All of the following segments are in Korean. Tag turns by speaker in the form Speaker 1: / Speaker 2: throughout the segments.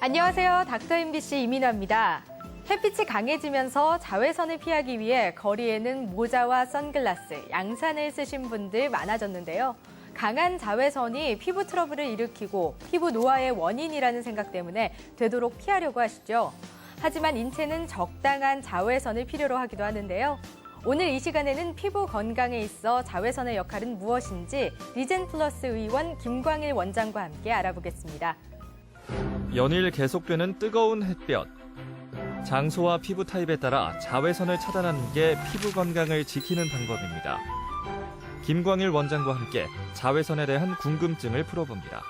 Speaker 1: 안녕하세요. 닥터 MBC 이민아입니다. 햇빛이 강해지면서 자외선을 피하기 위해 거리에는 모자와 선글라스, 양산을 쓰신 분들 많아졌는데요. 강한 자외선이 피부 트러블을 일으키고 피부 노화의 원인이라는 생각 때문에 되도록 피하려고 하시죠. 하지만 인체는 적당한 자외선을 필요로 하기도 하는데요. 오늘 이 시간에는 피부 건강에 있어 자외선의 역할은 무엇인지 리젠플러스 의원 김광일 원장과 함께 알아보겠습니다.
Speaker 2: 연일 계속되는 뜨거운 햇볕. 장소와 피부 타입에 따라 자외선을 차단하는 게 피부 건강을 지키는 방법입니다. 김광일 원장과 함께 자외선에 대한 궁금증을 풀어봅니다.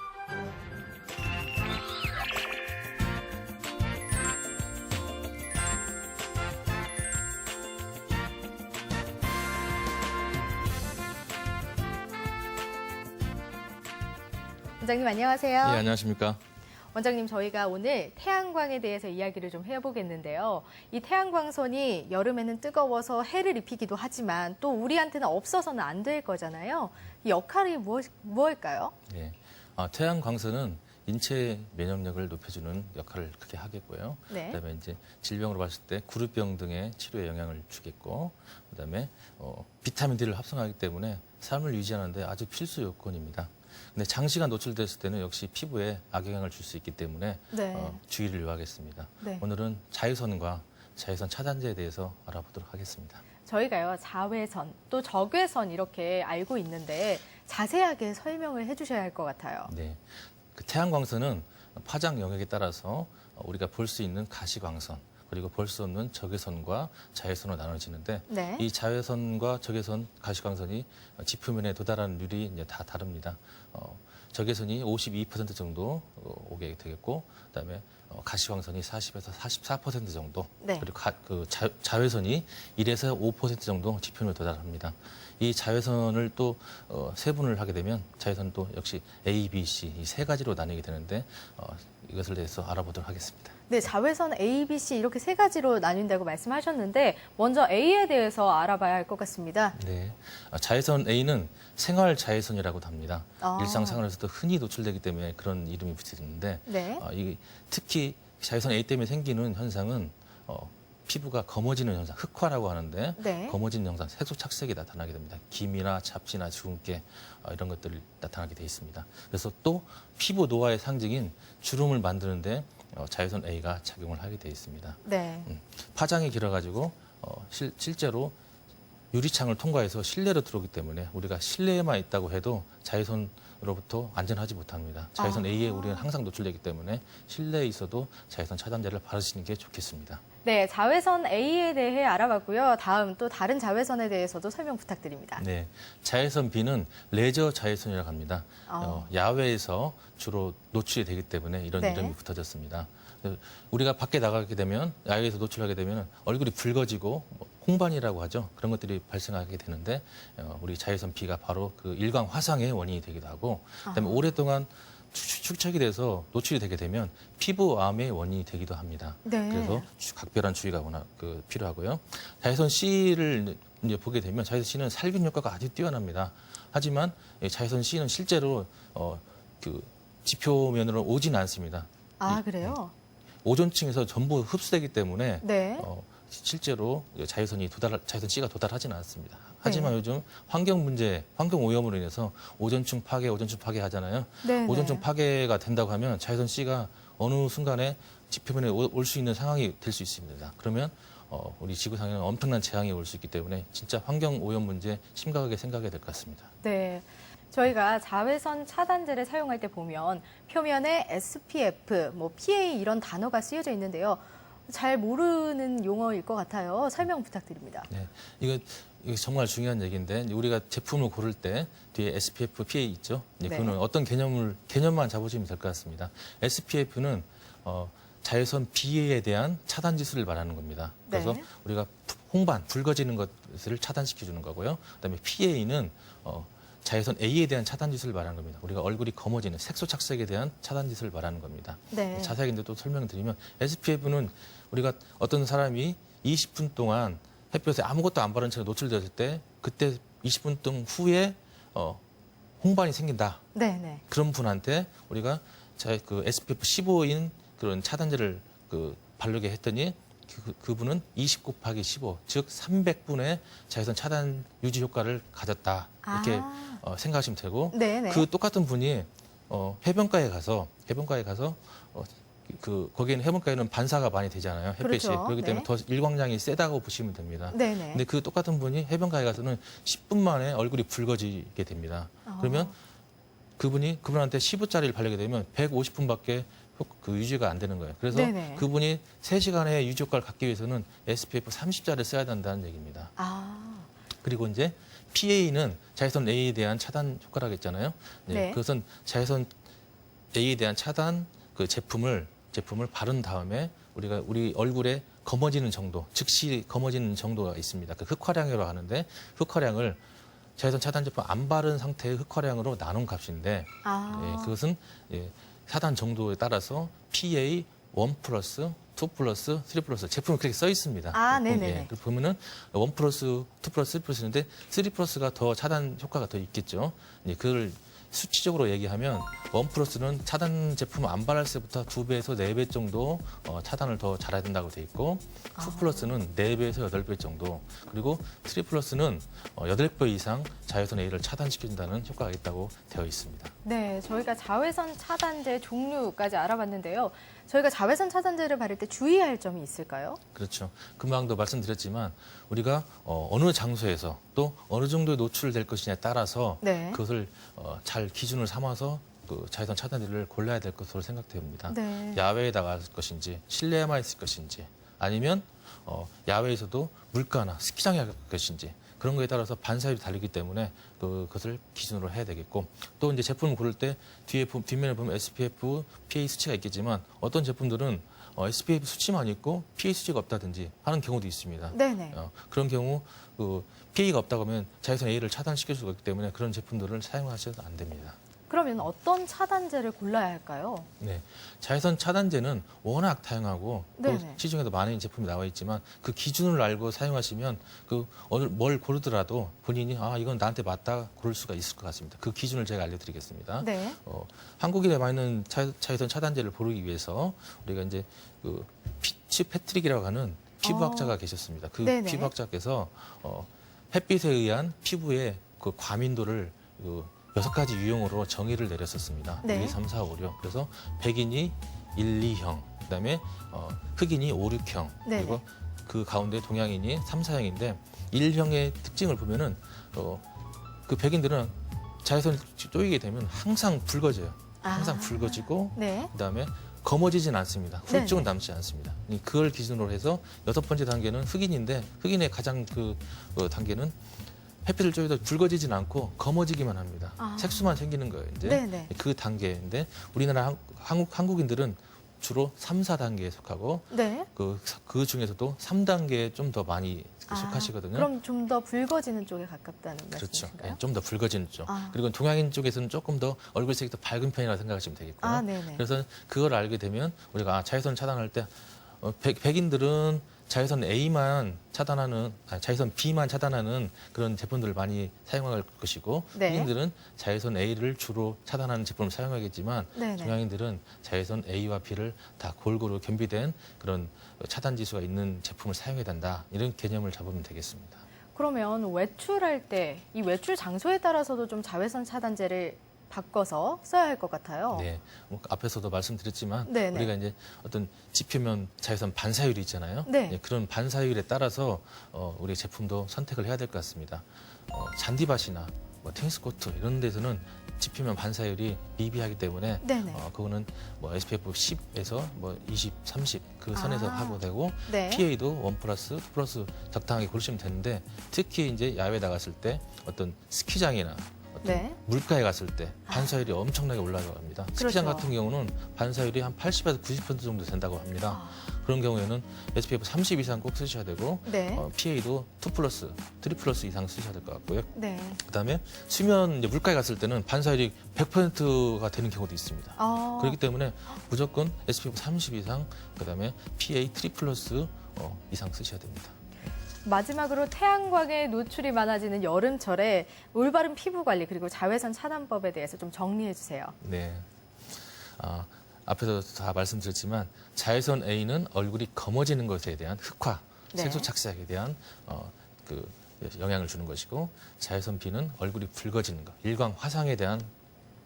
Speaker 1: 원장님 안녕하세요.
Speaker 3: 예, 안녕하십니까.
Speaker 1: 원장님, 저희가 오늘 태양광에 대해서 이야기를 좀 해보겠는데요. 이 태양광선이 여름에는 뜨거워서 해를 입히기도 하지만 또 우리한테는 없어서는 안 될 거잖아요. 이 역할이 무엇일까요?
Speaker 3: 예, 태양광선은 인체 면역력을 높여주는 역할을 크게 하겠고요.
Speaker 1: 네.
Speaker 3: 그다음에 이제 질병으로 봤을 때 구루병 등의 치료에 영향을 주겠고, 그다음에 비타민 D를 합성하기 때문에 삶을 유지하는 데 아주 필수 요건입니다. 근데 장시간 노출됐을 때는 역시 피부에 악영향을 줄 수 있기 때문에
Speaker 1: 네.
Speaker 3: 주의를 요하겠습니다.
Speaker 1: 네.
Speaker 3: 오늘은 자외선과 자외선 차단제에 대해서 알아보도록 하겠습니다.
Speaker 1: 저희가요, 자외선, 또 적외선 이렇게 알고 있는데 자세하게 설명을 해주셔야 할 것 같아요.
Speaker 3: 네, 그 태양광선은 파장 영역에 따라서 우리가 볼 수 있는 가시광선, 그리고 볼 수 없는 적외선과 자외선으로 나눠지는데,
Speaker 1: 네.
Speaker 3: 이 자외선과 적외선, 가시광선이 지표면에 도달하는 률이 이제 다 다릅니다. 적외선이 52% 정도 오게 되겠고, 그다음에 가시광선이 40에서 44% 정도,
Speaker 1: 네.
Speaker 3: 그리고 자외선이 1에서 5% 정도 지표면에 도달합니다. 이 자외선을 또 세분을 하게 되면 자외선은 또 역시 A, B, C 이 세 가지로 나뉘게 되는데, 이것을 대해서 알아보도록 하겠습니다.
Speaker 1: 네, 자외선 A, B, C 이렇게 세 가지로 나뉜다고 말씀하셨는데 먼저 A에 대해서 알아봐야 할 것 같습니다.
Speaker 3: 네, 자외선 A는 생활 자외선이라고도 합니다.
Speaker 1: 아.
Speaker 3: 일상생활에서도 흔히 노출되기 때문에 그런 이름이 붙이는데,
Speaker 1: 네.
Speaker 3: 특히 자외선 A 때문에 생기는 현상은 피부가 검어지는 현상, 흑화라고 하는데,
Speaker 1: 네.
Speaker 3: 검어지는 현상, 색소 착색이 나타나게 됩니다. 기미나 잡티나 주근깨 이런 것들이 나타나게 돼 있습니다. 그래서 또 피부 노화의 상징인 주름을 만드는데 자외선 A가 작용을 하게 돼 있습니다.
Speaker 1: 네.
Speaker 3: 파장이 길어가지고 실제로 유리창을 통과해서 실내로 들어오기 때문에 우리가 실내에만 있다고 해도 자외선으로부터 안전하지 못합니다. 자외선 A에 우리는 항상 노출되기 때문에 실내에 있어도 자외선 차단제를 바르시는 게 좋겠습니다.
Speaker 1: 네, 자외선 A에 대해 알아봤고요. 다음 또 다른 자외선에 대해서도 설명 부탁드립니다.
Speaker 3: 네, 자외선 B는 레저 자외선이라고 합니다. 야외에서 주로 노출이 되기 때문에 이런
Speaker 1: 네.
Speaker 3: 이름이 붙어졌습니다. 우리가 밖에 나가게 되면, 야외에서 노출하게 되면 얼굴이 붉어지고 홍반이라고 하죠. 그런 것들이 발생하게 되는데, 우리 자외선 B가 바로 그 일광 화상의 원인이 되기도 하고, 그다음에 오랫동안 축적이 돼서 노출이 되게 되면 피부암의 원인이 되기도 합니다.
Speaker 1: 네.
Speaker 3: 그래서 각별한 주의가 필요하고요. 자외선 C를 이제 보게 되면 자외선 C는 살균 효과가 아주 뛰어납니다. 하지만 자외선 C는 실제로 그 지표면으로 오지는 않습니다.
Speaker 1: 그래요?
Speaker 3: 오존층에서 전부 흡수되기 때문에
Speaker 1: 네.
Speaker 3: 실제로 자외선 C가 도달하지는 않습니다. 하지만
Speaker 1: 네.
Speaker 3: 요즘 환경 문제, 환경 오염으로 인해서 오존층 파괴 하잖아요.
Speaker 1: 네.
Speaker 3: 오존층 파괴가 된다고 하면 자외선 C가 어느 순간에 지표면에 올 수 있는 상황이 될 수 있습니다. 그러면 우리 지구상에는 엄청난 재앙이 올 수 있기 때문에 진짜 환경 오염 문제 심각하게 생각해야 될 것 같습니다.
Speaker 1: 네. 저희가 자외선 차단제를 사용할 때 보면 표면에 SPF, PA 이런 단어가 쓰여져 있는데요. 잘 모르는 용어일 것 같아요. 설명 부탁드립니다.
Speaker 3: 네, 이거 정말 중요한 얘기인데, 우리가 제품을 고를 때 뒤에 SPF, PA 있죠.
Speaker 1: 네.
Speaker 3: 그거는 어떤 개념만 잡으시면 될 것 같습니다. SPF는 자외선 B에 대한 차단 지수를 말하는 겁니다. 그래서
Speaker 1: 네.
Speaker 3: 우리가 홍반, 붉어지는 것을 차단시켜 주는 거고요. 그다음에 PA는 자외선 A에 대한 차단 지수를 말하는 겁니다. 우리가 얼굴이 검어지는 색소 착색에 대한 차단 지수를 말하는 겁니다.
Speaker 1: 네.
Speaker 3: 자세하게 또 설명을 드리면, SPF는 우리가 어떤 사람이 20분 동안 햇볕에 아무것도 안 바른 채로 노출됐을 때, 그때 20분 동안 후에 홍반이 생긴다.
Speaker 1: 네.
Speaker 3: 그런 분한테 우리가 그 SPF 15인 그런 차단제를 바르게 했더니 그분은 20 곱하기 15, 즉 300분의 자외선 차단 유지 효과를 가졌다. 이렇게 생각하시면 되고
Speaker 1: 네네.
Speaker 3: 그 똑같은 분이 해변가에 가서 거기는 해변가에는 반사가 많이 되잖아요. 햇빛이.
Speaker 1: 그렇죠.
Speaker 3: 그렇기 때문에
Speaker 1: 네.
Speaker 3: 더 일광량이 세다고 보시면 됩니다.
Speaker 1: 네네.
Speaker 3: 근데 그 똑같은 분이 해변가에 가서는 10분 만에 얼굴이 붉어지게 됩니다. 그러면 그분한테 15짜리를 바르게 되면 150분밖에 유지가 안 되는 거예요. 그래서
Speaker 1: 네네.
Speaker 3: 그분이 3시간의 유지 효과를 갖기 위해서는 SPF 30짜리를 써야 된다는 얘기입니다. 그리고 이제 PA는 자외선 A에 대한 차단 효과라고 했잖아요.
Speaker 1: 네.
Speaker 3: 그것은 자외선 A에 대한 차단 그 제품을 바른 다음에 우리 얼굴에 검어지는 정도, 즉시 검어지는 정도가 있습니다. 그 흑화량이라고 하는데 흑화량을 자외선 차단 제품 안 바른 상태의 흑화량으로 나눈 값인데 그것은 차단 정도에 따라서 PA 1 플러스, 2 플러스, 3 플러스 제품이 그렇게 써 있습니다.
Speaker 1: 네네네.
Speaker 3: 보면은 1 플러스, 2 플러스, 3 플러스인데 3 플러스가 더 차단 효과가 더 있겠죠. 그걸 수치적으로 얘기하면 1 플러스는 차단 제품 안 바를 때부터 2배에서 4배 정도 차단을 더 잘해야 된다고 돼 있고 2 플러스는 4배에서 8배 정도 그리고 3 플러스는 8배 이상 자외선 A를 차단시킨다는 효과가 있다고 되어 있습니다.
Speaker 1: 네, 저희가 자외선 차단제 종류까지 알아봤는데요. 저희가 자외선 차단제를 바를 때 주의할 점이 있을까요?
Speaker 3: 그렇죠. 금방도 말씀드렸지만 우리가 어느 장소에서 또 어느 정도에 노출될 것이냐에 따라서
Speaker 1: 네.
Speaker 3: 그것을 잘 기준을 삼아서 그 자외선 차단제를 골라야 될 것으로 생각됩니다.
Speaker 1: 네.
Speaker 3: 야외에 나갈 것인지 실내에만 있을 것인지 아니면 야외에서도 물가나 스키장에 갈 것인지 그런 거에 따라서 반사율이 다르기 때문에 그것을 기준으로 해야 되겠고 또 이제 제품을 고를 때 뒷면에 보면 SPF, PA 수치가 있겠지만 어떤 제품들은 SPF 수치만 있고 PA 수치가 없다든지 하는 경우도 있습니다.
Speaker 1: 네네.
Speaker 3: 그런 경우 PA가 없다고 하면 자외선 A를 차단시킬 수가 있기 때문에 그런 제품들을 사용하셔도 안 됩니다.
Speaker 1: 그러면 어떤 차단제를 골라야 할까요?
Speaker 3: 네, 자외선 차단제는 워낙 다양하고 또
Speaker 1: 네네.
Speaker 3: 시중에도 많은 제품이 나와 있지만 그 기준을 알고 사용하시면 뭘 고르더라도 본인이 이건 나한테 맞다 고를 수가 있을 것 같습니다. 그 기준을 제가 알려드리겠습니다.
Speaker 1: 네.
Speaker 3: 한국인에 많은 자외선 차단제를 고르기 위해서 우리가 이제 그 피츠 패트릭이라고 하는 피부학자가 계셨습니다. 그
Speaker 1: 네네.
Speaker 3: 피부학자께서 햇빛에 의한 피부의 그 과민도를 6가지 유형으로 정의를 내렸었습니다.
Speaker 1: 네.
Speaker 3: 1, 2, 3, 4, 5, 6. 그래서 백인이 1, 2형, 그다음에 흑인이 5, 6형,
Speaker 1: 네네.
Speaker 3: 그리고 그 가운데 동양인이 3, 4형인데 1형의 특징을 보면은 그 백인들은 자외선이 쪼이게 되면 항상 붉어져요. 항상 붉어지고
Speaker 1: 네.
Speaker 3: 그다음에 검어지진 않습니다. 후유증은 남지 않습니다. 그걸 기준으로 해서 6번째 단계는 흑인인데 흑인의 가장 단계는 햇빛을 쬐도 붉어지진 않고 검어지기만 합니다. 색소만 생기는 거예요. 이제
Speaker 1: 네네.
Speaker 3: 그 단계인데 우리나라 한국인들은 주로 3, 4단계에 속하고
Speaker 1: 네.
Speaker 3: 그 중에서도 3단계에 좀 더 많이 속하시거든요.
Speaker 1: 그럼 좀 더 붉어지는 쪽에 가깝다는
Speaker 3: 그렇죠.
Speaker 1: 말씀이신가요?
Speaker 3: 좀 더 붉어지는 쪽. 그리고 동양인 쪽에서는 조금 더 얼굴색이 더 밝은 편이라고 생각하시면 되겠고요.
Speaker 1: 네네.
Speaker 3: 그래서 그걸 알게 되면 우리가 자외선 차단할 때 백인들은 자외선 A만 자외선 B만 차단하는 그런 제품들을 많이 사용할 것이고
Speaker 1: 네.
Speaker 3: 흑인들은 자외선 A를 주로 차단하는 제품을 사용하겠지만
Speaker 1: 네네.
Speaker 3: 동양인들은 자외선 A와 B를 다 골고루 겸비된 그런 차단 지수가 있는 제품을 사용해야 된다. 이런 개념을 잡으면 되겠습니다.
Speaker 1: 그러면 외출할 때 이 외출 장소에 따라서도 좀 자외선 차단제를 바꿔서 써야 할 것 같아요.
Speaker 3: 네, 앞에서도 말씀드렸지만
Speaker 1: 네네.
Speaker 3: 우리가 이제 어떤 지표면 자외선 반사율이 있잖아요.
Speaker 1: 네.
Speaker 3: 그런 반사율에 따라서 우리 제품도 선택을 해야 될 것 같습니다. 잔디밭이나 테니스 코트 이런 데서는 지표면 반사율이 미비하기 때문에
Speaker 1: 네네.
Speaker 3: 그거는 SPF 10에서 20, 30 그 선에서 하고 되고
Speaker 1: 네.
Speaker 3: PA도 1 플러스, 2 플러스 적당하게 고르시면 되는데 특히 이제 야외 나갔을 때 어떤 스키장이나
Speaker 1: 네.
Speaker 3: 물가에 갔을 때 반사율이 엄청나게 올라갑니다. 스키장
Speaker 1: 그렇죠.
Speaker 3: 같은 경우는 반사율이 한 80에서 90% 정도 된다고 합니다. 그런 경우에는 SPF 30 이상 꼭 쓰셔야 되고
Speaker 1: 네.
Speaker 3: PA도 2 플러스, 3 플러스 이상 쓰셔야 될 것 같고요.
Speaker 1: 네.
Speaker 3: 그다음에 수면 이제 물가에 갔을 때는 반사율이 100%가 되는 경우도 있습니다. 그렇기 때문에 무조건 SPF 30 이상, 그다음에 PA 3 플러스 이상 쓰셔야 됩니다.
Speaker 1: 마지막으로 태양광에 노출이 많아지는 여름철에 올바른 피부 관리 그리고 자외선 차단법에 대해서 좀 정리해 주세요.
Speaker 3: 네. 앞에서 다 말씀드렸지만 자외선 A는 얼굴이 검어지는 것에 대한 흑화,
Speaker 1: 네.
Speaker 3: 색소 착색에 대한 그 영향을 주는 것이고 자외선 B는 얼굴이 붉어지는 것, 일광 화상에 대한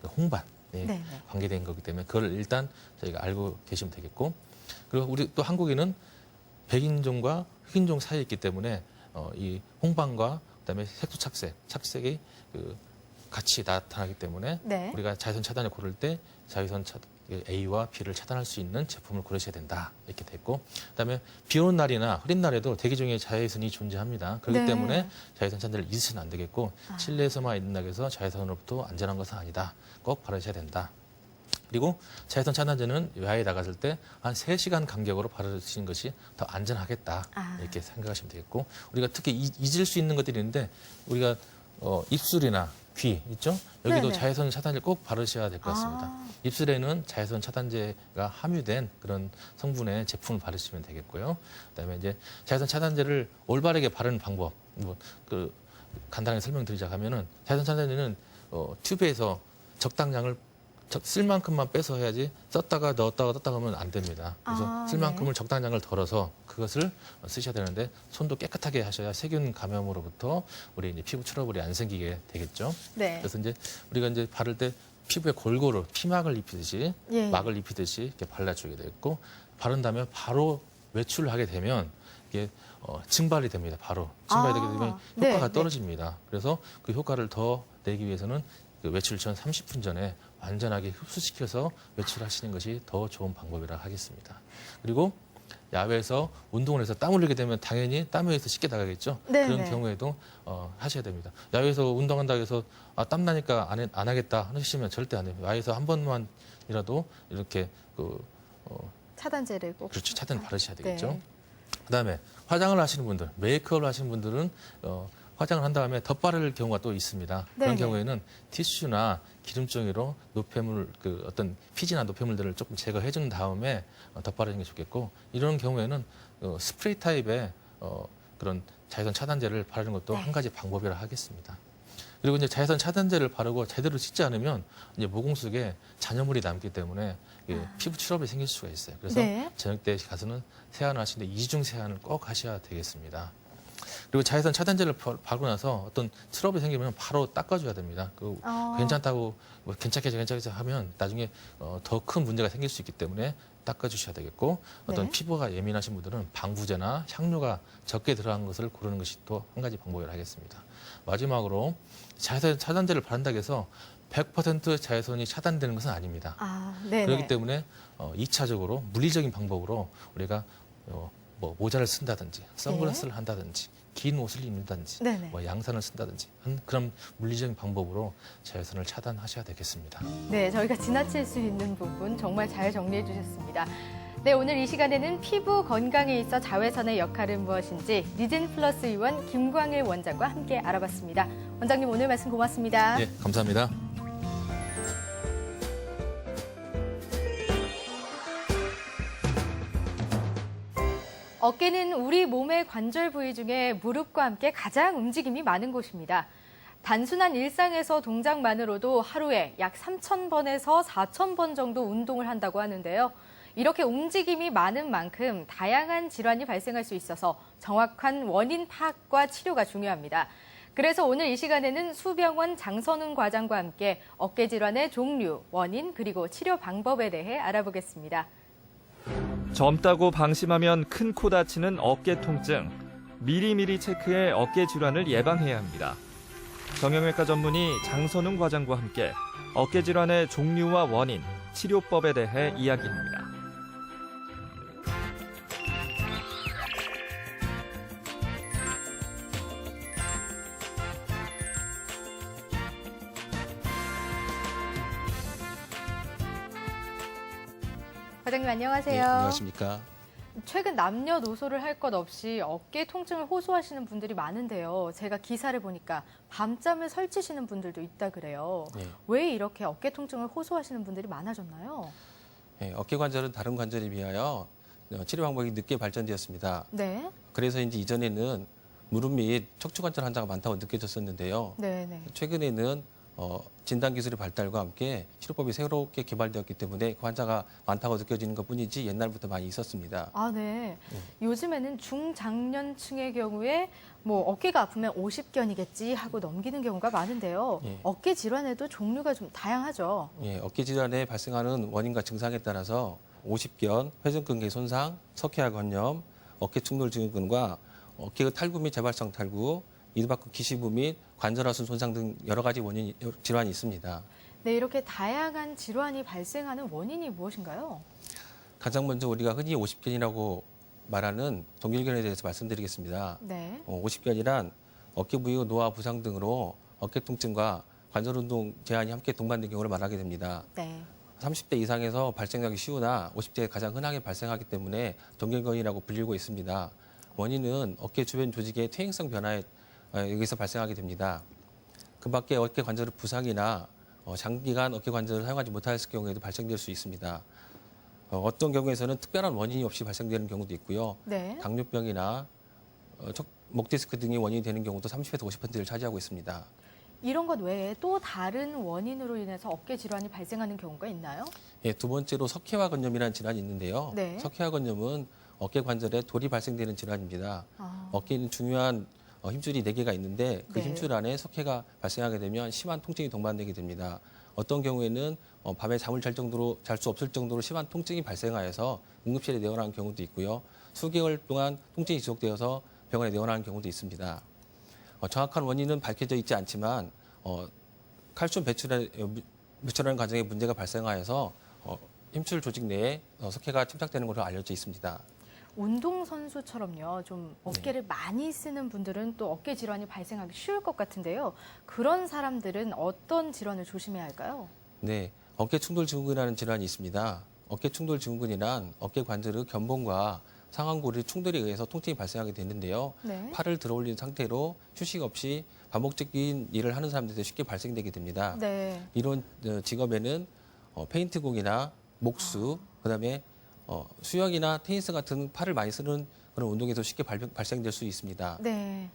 Speaker 3: 그 홍반
Speaker 1: 네.
Speaker 3: 관계된 거기 때문에 그걸 일단 저희가 알고 계시면 되겠고 그리고 우리 또 한국인은 백인종과 흑인종 사이에 있기 때문에 이 홍반과 그다음에 색소 착색이 그 같이 나타나기 때문에
Speaker 1: 네.
Speaker 3: 우리가 자외선 차단을 고를 때 자외선 A와 B를 차단할 수 있는 제품을 고르셔야 된다 이렇게 됐고 그다음에 비 오는 날이나 흐린 날에도 대기 중에 자외선이 존재합니다. 그렇기
Speaker 1: 네.
Speaker 3: 때문에 자외선 차단을 잊으시면 안 되겠고 실내에서만 있는 날에서 자외선으로부터 안전한 것은 아니다. 꼭 바르셔야 된다. 그리고 자외선 차단제는 야외에 나갔을 때 한 3시간 간격으로 바르시는 것이 더 안전하겠다 이렇게 생각하시면 되겠고 우리가 특히 잊을 수 있는 것들이 있는데 우리가 입술이나 귀 있죠? 여기도
Speaker 1: 네네.
Speaker 3: 자외선 차단제를 꼭 바르셔야 될 것 같습니다. 입술에는 자외선 차단제가 함유된 그런 성분의 제품을 바르시면 되겠고요. 그다음에 이제 자외선 차단제를 올바르게 바르는 방법 간단하게 설명드리자 하면은 자외선 차단제는 튜브에서 적당량을 쓸 만큼만 빼서 해야지 썼다가 넣었다가 하면 안 됩니다. 그래서 쓸 만큼을 적당량을 덜어서 그것을 쓰셔야 되는데 손도 깨끗하게 하셔야 세균 감염으로부터 우리 이제 피부 트러블이 안 생기게 되겠죠.
Speaker 1: 네.
Speaker 3: 그래서 이제 우리가 이제 바를 때 피부에 골고루 피막을 입히듯이
Speaker 1: 예.
Speaker 3: 막을 입히듯이 이렇게 발라주게 되겠고 바른 다음에 바로 외출을 하게 되면 이게 증발이 됩니다. 바로 증발이 되게 되면 효과가
Speaker 1: 네.
Speaker 3: 떨어집니다. 그래서 그 효과를 더 내기 위해서는 그 외출 전 30분 전에 완전하게 흡수시켜서 외출하시는 것이 더 좋은 방법이라 하겠습니다. 그리고 야외에서 운동을 해서 땀 흘리게 되면 당연히 땀에 의해서 씻게 나가겠죠.
Speaker 1: 네,
Speaker 3: 그런
Speaker 1: 네.
Speaker 3: 경우에도 하셔야 됩니다. 야외에서 운동한다고 해서 땀 나니까 안 하겠다 하시면 절대 안 됩니다. 야외에서 한 번만이라도 이렇게
Speaker 1: 차단제를 꼭.
Speaker 3: 그렇죠. 차단 바르셔야 되겠죠.
Speaker 1: 네.
Speaker 3: 그다음에 화장을 하시는 분들, 메이크업을 하시는 분들은 화장을 한 다음에 덧바를 경우가 또 있습니다. 그런
Speaker 1: 네네.
Speaker 3: 경우에는 티슈나 기름종이로 노폐물, 어떤 피지나 노폐물들을 조금 제거해 준 다음에 덧바르는 게 좋겠고 이런 경우에는 스프레이 타입의 그런 자외선 차단제를 바르는 것도
Speaker 1: 네.
Speaker 3: 한 가지 방법이라 하겠습니다. 그리고 이제 자외선 차단제를 바르고 제대로 씻지 않으면 이제 모공 속에 잔여물이 남기 때문에 피부 트러블이 생길 수가 있어요. 그래서
Speaker 1: 네.
Speaker 3: 저녁 때 가서는 세안을 하시는데 이중 세안을 꼭 하셔야 되겠습니다. 그리고 자외선 차단제를 바르고 나서 어떤 트러블이 생기면 바로 닦아줘야 됩니다. 괜찮다고 괜찮게 하면 나중에 더 큰 문제가 생길 수 있기 때문에 닦아주셔야 되겠고 어떤
Speaker 1: 네.
Speaker 3: 피부가 예민하신 분들은 방부제나 향료가 적게 들어간 것을 고르는 것이 또 한 가지 방법이라 하겠습니다. 마지막으로 자외선 차단제를 바른다고 해서 100% 자외선이 차단되는 것은 아닙니다.
Speaker 1: 네네.
Speaker 3: 그렇기 때문에 2차적으로 물리적인 방법으로 우리가 모자를 쓴다든지 선글라스를 한다든지 긴 옷을 입는다든지
Speaker 1: 네네.
Speaker 3: 양산을 쓴다든지 그런 물리적인 방법으로 자외선을 차단하셔야 되겠습니다.
Speaker 1: 네, 저희가 지나칠 수 있는 부분 정말 잘 정리해 주셨습니다. 네, 오늘 이 시간에는 피부 건강에 있어 자외선의 역할은 무엇인지 리젠 플러스 의원 김광일 원장과 함께 알아봤습니다. 원장님 오늘 말씀 고맙습니다.
Speaker 3: 네, 감사합니다.
Speaker 1: 어깨는 우리 몸의 관절 부위 중에 무릎과 함께 가장 움직임이 많은 곳입니다. 단순한 일상에서 동작만으로도 하루에 약 3,000번에서 4,000번 정도 운동을 한다고 하는데요. 이렇게 움직임이 많은 만큼 다양한 질환이 발생할 수 있어서 정확한 원인 파악과 치료가 중요합니다. 그래서 오늘 이 시간에는 수병원 장선훈 과장과 함께 어깨 질환의 종류, 원인, 그리고 치료 방법에 대해 알아보겠습니다.
Speaker 2: 젊다고 방심하면 큰 코 다치는 어깨 통증. 미리미리 체크해 어깨 질환을 예방해야 합니다. 정형외과 전문의 장선웅 과장과 함께 어깨 질환의 종류와 원인, 치료법에 대해 이야기합니다.
Speaker 1: 과장님 안녕하세요.
Speaker 4: 네, 안녕하십니까.
Speaker 1: 최근 남녀노소를 할 것 없이 어깨 통증을 호소하시는 분들이 많은데요. 제가 기사를 보니까 밤잠을 설치시는 분들도 있다 그래요.
Speaker 4: 네.
Speaker 1: 왜 이렇게 어깨 통증을 호소하시는 분들이 많아졌나요?
Speaker 4: 네, 어깨 관절은 다른 관절에 비하여 치료 방법이 늦게 발전되었습니다.
Speaker 1: 네.
Speaker 4: 그래서 이제 이전에는 무릎 및 척추 관절 환자가 많다고 느껴졌었는데요.
Speaker 1: 네네.
Speaker 4: 최근에는 진단 기술의 발달과 함께 치료법이 새롭게 개발되었기 때문에 그 환자가 많다고 느껴지는 것뿐이지 옛날부터 많이 있었습니다.
Speaker 1: 아, 네. 요즘에는 중장년층의 경우에 뭐 어깨가 아프면 50견이겠지 하고 넘기는 경우가 많은데요.
Speaker 4: 예.
Speaker 1: 어깨 질환에도 종류가 좀 다양하죠.
Speaker 4: 예, 어깨 질환에 발생하는 원인과 증상에 따라서 오십견, 회전근개 손상, 석회화 건염, 어깨 충돌 증후군과 어깨의 탈구 및 재발성 탈구, 이두박근 기시부 및 관절하순 손상 등 여러 가지 원인 질환이 있습니다.
Speaker 1: 네, 이렇게 다양한 질환이 발생하는 원인이 무엇인가요?
Speaker 4: 가장 먼저 우리가 흔히 오십견이라고 말하는 동일견에 대해서 말씀드리겠습니다.
Speaker 1: 네.
Speaker 4: 오십견이란 어깨 부위 노화 부상 등으로 어깨 통증과 관절 운동 제한이 함께 동반된 경우를 말하게 됩니다.
Speaker 1: 네.
Speaker 4: 30대 이상에서 발생하기 쉬우나 50대에 가장 흔하게 발생하기 때문에 동일견이라고 불리고 있습니다. 원인은 어깨 주변 조직의 퇴행성 변화에 여기서 발생하게 됩니다. 그 밖에 어깨 관절 부상이나 장기간 어깨 관절을 사용하지 못했을 경우에도 발생될 수 있습니다. 어떤 경우에서는 특별한 원인이 없이 발생되는 경우도 있고요.
Speaker 1: 네.
Speaker 4: 당뇨병이나 목 디스크 등이 원인이 되는 경우도 30에서 50%를 차지하고 있습니다.
Speaker 1: 이런 것 외에 또 다른 원인으로 인해서 어깨 질환이 발생하는 경우가 있나요?
Speaker 4: 예, 두 번째로 석회화 건염이라는 질환이 있는데요.
Speaker 1: 네.
Speaker 4: 석회화 건염은 어깨 관절에 돌이 발생되는 질환입니다.
Speaker 1: 아.
Speaker 4: 어깨에는 중요한 힘줄이 4개가 있는데 그
Speaker 1: 네.
Speaker 4: 힘줄 안에 석회가 발생하게 되면 심한 통증이 동반되게 됩니다. 어떤 경우에는 밤에 잠을 잘 수 없을 정도로 심한 통증이 발생하여서 응급실에 내원하는 경우도 있고요. 수개월 동안 통증이 지속되어서 병원에 내원하는 경우도 있습니다. 정확한 원인은 밝혀져 있지 않지만 칼슘 배출하는 과정에 문제가 발생하여서 힘줄 조직 내에 석회가 침착되는 것으로 알려져 있습니다.
Speaker 1: 운동선수처럼요, 좀 어깨를 많이 쓰는 분들은 또 어깨 질환이 발생하기 쉬울 것 같은데요. 그런 사람들은 어떤 질환을 조심해야 할까요?
Speaker 4: 네, 어깨 충돌 증후군이라는 질환이 있습니다. 어깨 충돌 증후군이란 어깨 관절의 견본과 상완골의 충돌에 의해서 통증이 발생하게 되는데요.
Speaker 1: 네.
Speaker 4: 팔을 들어올린 상태로 휴식 없이 반복적인 일을 하는 사람들한테 쉽게 발생되게 됩니다.
Speaker 1: 네.
Speaker 4: 이런 직업에는 페인트공이나 목수, 그다음에 수영이나 테니스 같은 팔을 많이 쓰는 그런 운동에서 쉽게 발생될 수 있습니다.
Speaker 1: 네.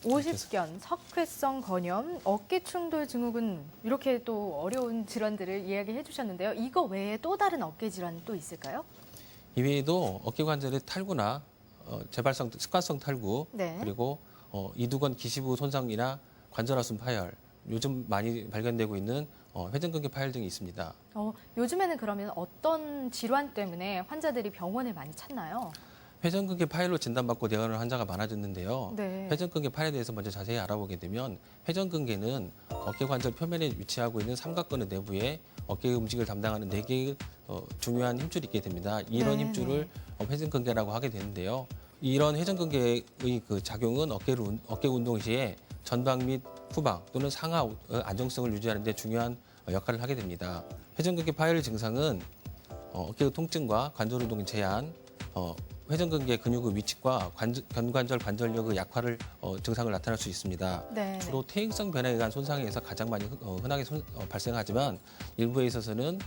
Speaker 1: 오십견, 석회성 건염, 어깨 충돌 증후군 이렇게 또 어려운 질환들을 이야기해 주셨는데요. 이거 외에 또 다른 어깨 질환 또 있을까요?
Speaker 4: 이외에도 어깨 관절의 탈구나 재발성, 습관성 탈구,
Speaker 1: 네.
Speaker 4: 그리고 이두건 기시부 손상이나 관절하순 파열, 요즘 많이 발견되고 있는 회전근개 파열 등이 있습니다.
Speaker 1: 요즘에는 그러면 어떤 질환 때문에 환자들이 병원에 많이 찾나요?
Speaker 4: 회전근개 파열로 진단받고 내원하는 환자가 많아졌는데요.
Speaker 1: 네.
Speaker 4: 회전근개 파열에 대해서 먼저 자세히 알아보게 되면 회전근개는 어깨 관절 표면에 위치하고 있는 삼각근의 내부에 어깨의 움직임을 담당하는 4개의 중요한 힘줄이 있게 됩니다. 이런
Speaker 1: 네,
Speaker 4: 힘줄을 회전근개라고 하게 되는데요. 이런 회전근개의 그 작용은 어깨 운동 시에 전방 및 후방 또는 상하 안정성을 유지하는 데 중요한 역할을 하게 됩니다. 회전근개 파열 증상은 어깨의 통증과 관절 운동 제한, 회전근개 근육의 위치과 견관절 관절력의 약화를 증상을 나타낼 수 있습니다.
Speaker 1: 네.
Speaker 4: 주로 퇴행성 변화에 의한 손상에 의해서 가장 많이 흔하게 발생하지만 일부에 있어서는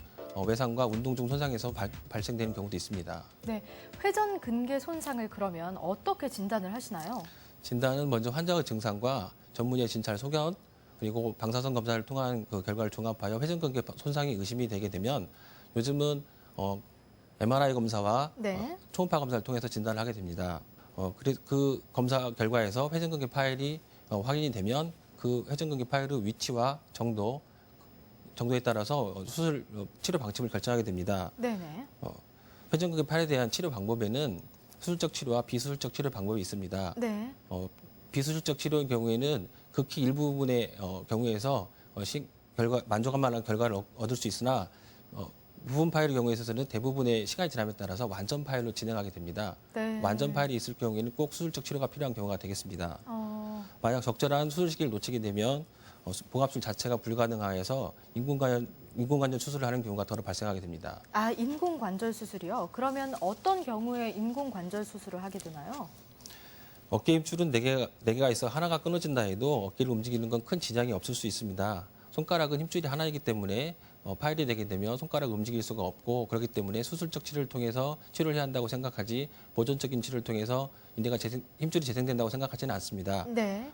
Speaker 4: 외상과 운동 중 손상에서 발생되는 경우도 있습니다.
Speaker 1: 네. 회전 근개 손상을 그러면 어떻게 진단을 하시나요?
Speaker 4: 진단은 먼저 환자의 증상과 전문의 진찰 소견 그리고 방사선 검사를 통한 그 결과를 종합하여 회전근개 손상이 의심이 되게 되면 요즘은 MRI 검사와
Speaker 1: 네.
Speaker 4: 초음파 검사를 통해서 진단을 하게 됩니다. 그 검사 결과에서 회전근개 파열이 확인이 되면 그 회전근개 파열의 위치와 정도에 따라서 치료 방침을 결정하게 됩니다.
Speaker 1: 네네.
Speaker 4: 회전근개 파열에 대한 치료 방법에는 수술적 치료와 비수술적 치료 방법이 있습니다.
Speaker 1: 네.
Speaker 4: 비수술적 치료의 경우에는 극히 일부분의 경우에서 만족할 만한 결과를 얻을 수 있으나 부분 파열의 경우에 있어서는 대부분의 시간이 지남에 따라서 완전 파열로 진행하게 됩니다.
Speaker 1: 네.
Speaker 4: 완전 파열이 있을 경우에는 꼭 수술적 치료가 필요한 경우가 되겠습니다. 만약 적절한 수술 시기를 놓치게 되면 봉합술 자체가 불가능하여서 인공관절 수술을 하는 경우가 더 발생하게 됩니다.
Speaker 1: 아, 인공관절 수술이요? 그러면 어떤 경우에 인공관절 수술을 하게 되나요?
Speaker 4: 어깨 힘줄은 4개가 있어 하나가 끊어진다 해도 어깨를 움직이는 건 큰 지장이 없을 수 있습니다. 손가락은 힘줄이 하나이기 때문에 파열이 되게 되면 손가락을 움직일 수가 없고 그렇기 때문에 수술적 치료를 통해서 치료를 해야 한다고 생각하지 보존적인 치료를 통해서 힘줄이 재생된다고 생각하지는 않습니다.
Speaker 1: 네.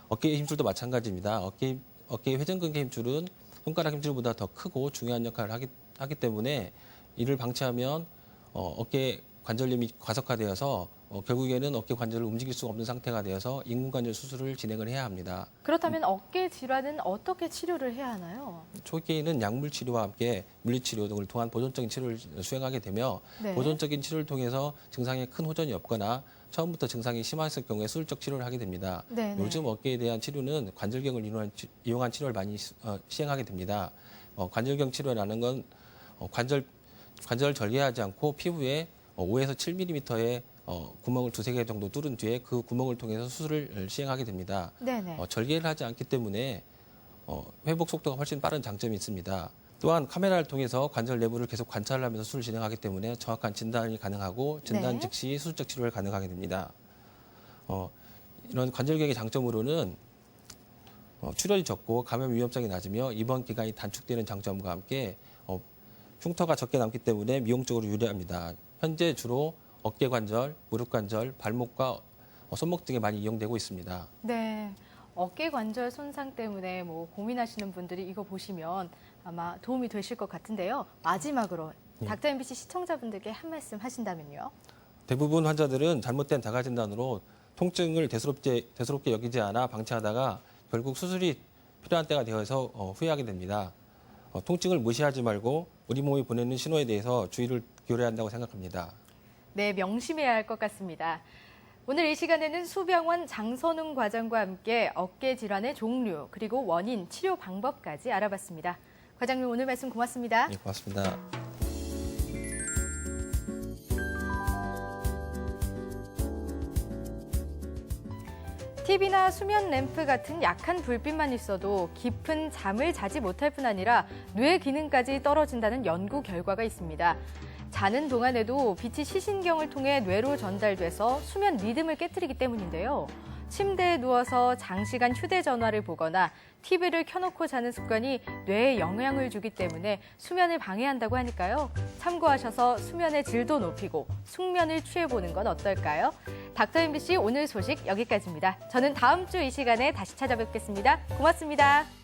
Speaker 4: 어깨 힘줄도 마찬가지입니다. 어깨 어깨의 회전근개 힘줄은 손가락 힘줄보다 더 크고 중요한 역할을 하기 때문에 이를 방치하면 어깨 관절염이 과속화되어서 결국에는 어깨 관절을 움직일 수가 없는 상태가 되어서 인공관절 수술을 진행을 해야 합니다.
Speaker 1: 그렇다면 어깨 질환은 어떻게 치료를 해야 하나요?
Speaker 4: 초기에는 약물 치료와 함께 물리치료 등을 통한 보존적인 치료를 수행하게 되며
Speaker 1: 네.
Speaker 4: 보존적인 치료를 통해서 증상에 큰 호전이 없거나 처음부터 증상이 심했을 경우에 수술적 치료를 하게 됩니다.
Speaker 1: 네네.
Speaker 4: 요즘 어깨에 대한 치료는 관절경을 이용한 치료를 많이 시행하게 됩니다. 관절경 치료라는 건 관절을 절개하지 않고 피부에 5에서 7mm의 구멍을 2-3개 정도 뚫은 뒤에 그 구멍을 통해서 수술을 시행하게 됩니다.
Speaker 1: 네네.
Speaker 4: 절개를 하지 않기 때문에 회복 속도가 훨씬 빠른 장점이 있습니다. 또한 카메라를 통해서 관절 내부를 계속 관찰을 하면서 수술을 진행하기 때문에 정확한 진단이 가능하고 진단
Speaker 1: 네.
Speaker 4: 즉시 수술적 치료를 가능하게 됩니다. 이런 관절경의 장점으로는 출혈이 적고 감염 위험성이 낮으며 입원 기간이 단축되는 장점과 함께 흉터가 적게 남기 때문에 미용적으로 유리합니다. 현재 주로 어깨 관절, 무릎 관절, 발목과 손목 등에 많이 이용되고 있습니다.
Speaker 1: 네. 어깨 관절 손상 때문에 고민하시는 분들이 이거 보시면 아마 도움이 되실 것 같은데요. 마지막으로 닥터 MBC 시청자분들께 한 말씀 하신다면요.
Speaker 4: 대부분 환자들은 잘못된 자가 진단으로 통증을 대수롭게 여기지 않아 방치하다가 결국 수술이 필요한 때가 되어서 후회하게 됩니다. 통증을 무시하지 말고 우리 몸이 보내는 신호에 대해서 주의를 기울여야 한다고 생각합니다.
Speaker 1: 네, 명심해야 할 것 같습니다. 오늘 이 시간에는 수병원 장선웅 과장과 함께 어깨 질환의 종류, 그리고 원인, 치료 방법까지 알아봤습니다. 과장님, 오늘 말씀 고맙습니다.
Speaker 4: 네, 고맙습니다.
Speaker 1: TV나 수면 램프 같은 약한 불빛만 있어도 깊은 잠을 자지 못할 뿐 아니라 뇌 기능까지 떨어진다는 연구 결과가 있습니다. 자는 동안에도 빛이 시신경을 통해 뇌로 전달돼서 수면 리듬을 깨뜨리기 때문인데요. 침대에 누워서 장시간 휴대전화를 보거나 TV를 켜놓고 자는 습관이 뇌에 영향을 주기 때문에 수면을 방해한다고 하니까요. 참고하셔서 수면의 질도 높이고 숙면을 취해보는 건 어떨까요? 닥터 MBC 오늘 소식 여기까지입니다. 저는 다음 주 이 시간에 다시 찾아뵙겠습니다. 고맙습니다.